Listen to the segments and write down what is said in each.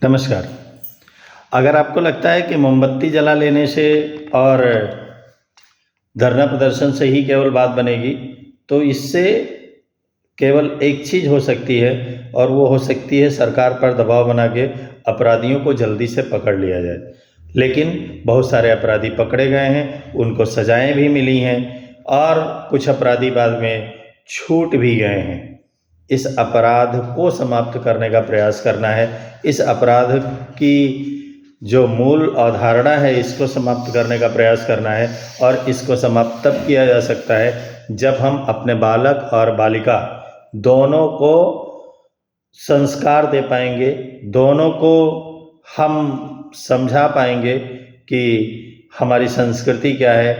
नमस्कार। अगर आपको लगता है कि मोमबत्ती जला लेने से और धरना प्रदर्शन से ही केवल बात बनेगी, तो इससे केवल एक चीज़ हो सकती है और वो हो सकती है सरकार पर दबाव बना के अपराधियों को जल्दी से पकड़ लिया जाए। लेकिन बहुत सारे अपराधी पकड़े गए हैं, उनको सज़ाएँ भी मिली हैं और कुछ अपराधी बाद में छूट भी गए हैं। इस अपराध को समाप्त करने का प्रयास करना है। इस अपराध की जो मूल अवधारणा है, इसको समाप्त करने का प्रयास करना है और इसको समाप्त तब किया जा सकता है जब हम अपने बालक और बालिका दोनों को संस्कार दे पाएंगे, दोनों को हम समझा पाएंगे कि हमारी संस्कृति क्या है,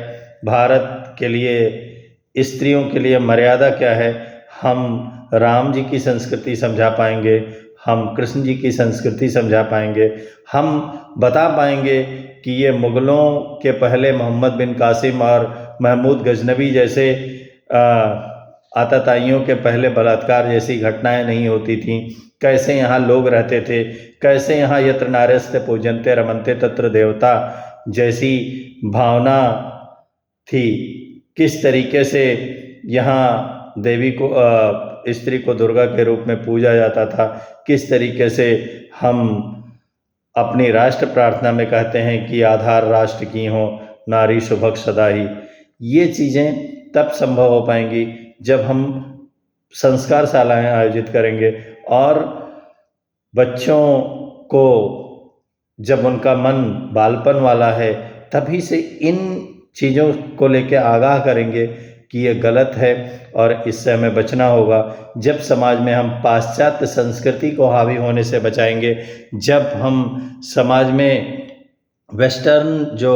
भारत के लिए स्त्रियों के लिए मर्यादा क्या है। हम राम जी की संस्कृति समझा पाएंगे, हम कृष्ण जी की संस्कृति समझा पाएंगे, हम बता पाएंगे कि ये मुग़लों के पहले मोहम्मद बिन कासिम और महमूद गजनवी जैसे आतताइयों के पहले बलात्कार जैसी घटनाएं नहीं होती थीं। कैसे यहाँ लोग रहते थे, कैसे यहाँ यत्र नार्यस्ते पूजन्ते रमन्ते तत्र देवता जैसी भावना थी, किस तरीके से यहाँ देवी को स्त्री को दुर्गा के रूप में पूजा जाता था, किस तरीके से हम अपनी राष्ट्र प्रार्थना में कहते हैं कि आधार राष्ट्र की हो नारी सुभग सदा ही। ये चीज़ें तब संभव हो पाएंगी जब हम संस्कारशालाएँ आयोजित करेंगे और बच्चों को जब उनका मन बालपन वाला है तभी से इन चीज़ों को लेकर आगाह करेंगे कि ये गलत है और इससे हमें बचना होगा। जब समाज में हम पाश्चात्य संस्कृति को हावी होने से बचाएंगे, जब हम समाज में वेस्टर्न जो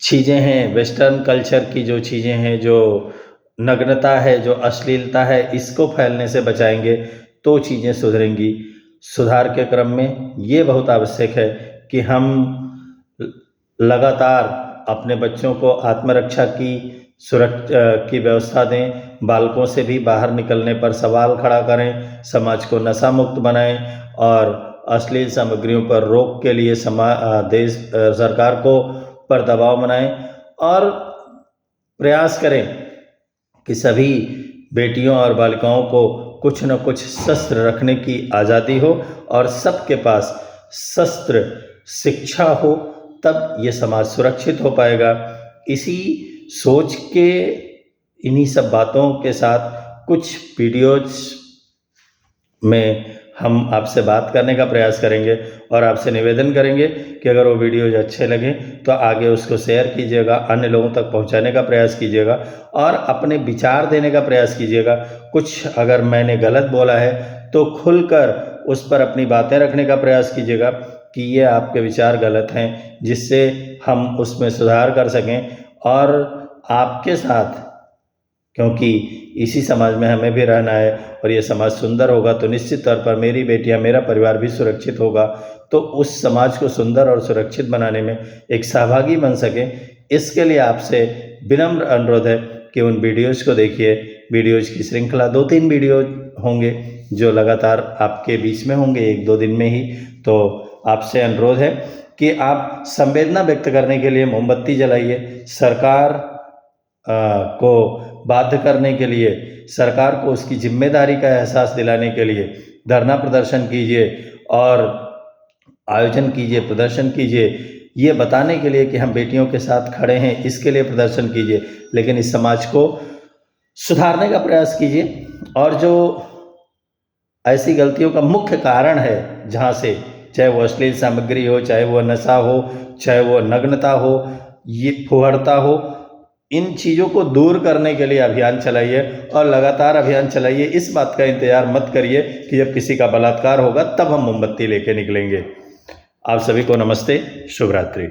चीज़ें हैं, वेस्टर्न कल्चर की जो चीज़ें हैं, जो नग्नता है, जो अश्लीलता है, इसको फैलने से बचाएंगे तो चीज़ें सुधरेंगी। सुधार के क्रम में ये बहुत आवश्यक है कि हम लगातार अपने बच्चों को आत्मरक्षा की की व्यवस्था दें, बालकों से भी बाहर निकलने पर सवाल खड़ा करें, समाज को नशा मुक्त बनाएं और अश्लील सामग्रियों पर रोक के लिए देश सरकार को पर दबाव बनाएं और प्रयास करें कि सभी बेटियों और बालिकाओं को कुछ न कुछ शस्त्र रखने की आज़ादी हो और सबके पास शस्त्र शिक्षा हो, तब ये समाज सुरक्षित हो पाएगा। इसी सोच के इन्हीं सब बातों के साथ कुछ वीडियोज़ में हम आपसे बात करने का प्रयास करेंगे और आपसे निवेदन करेंगे कि अगर वो वीडियोज़ अच्छे लगें तो आगे उसको शेयर कीजिएगा, अन्य लोगों तक पहुंचाने का प्रयास कीजिएगा और अपने विचार देने का प्रयास कीजिएगा। कुछ अगर मैंने गलत बोला है तो खुलकर उस पर अपनी बातें रखने का प्रयास कीजिएगा कि ये आपके विचार गलत हैं, जिससे हम उसमें सुधार कर सकें और आपके साथ, क्योंकि इसी समाज में हमें भी रहना है और ये समाज सुंदर होगा तो निश्चित तौर पर मेरी बेटियां, मेरा परिवार भी सुरक्षित होगा। तो उस समाज को सुंदर और सुरक्षित बनाने में एक सहभागी बन सकें, इसके लिए आपसे विनम्र अनुरोध है कि उन वीडियोज़ को देखिए। वीडियोज़ की श्रृंखला 2-3 वीडियो होंगे जो लगातार आपके बीच में होंगे 1-2 दिन में ही। तो आपसे अनुरोध है कि आप संवेदना व्यक्त करने के लिए मोमबत्ती जलाइए, सरकार को बाध्य करने के लिए, सरकार को उसकी जिम्मेदारी का एहसास दिलाने के लिए धरना प्रदर्शन कीजिए और आयोजन कीजिए, प्रदर्शन कीजिए, ये बताने के लिए कि हम बेटियों के साथ खड़े हैं, इसके लिए प्रदर्शन कीजिए। लेकिन इस समाज को सुधारने का प्रयास कीजिए और जो ऐसी गलतियों का मुख्य कारण है, जहाँ से चाहे वो अश्लील सामग्री हो, चाहे वो नशा हो, चाहे वो नग्नता हो, ये फुहड़ता हो, इन चीज़ों को दूर करने के लिए अभियान चलाइए और लगातार अभियान चलाइए। इस बात का इंतज़ार मत करिए कि जब किसी का बलात्कार होगा तब हम मोमबत्ती लेके निकलेंगे। आप सभी को नमस्ते, शुभ रात्रि।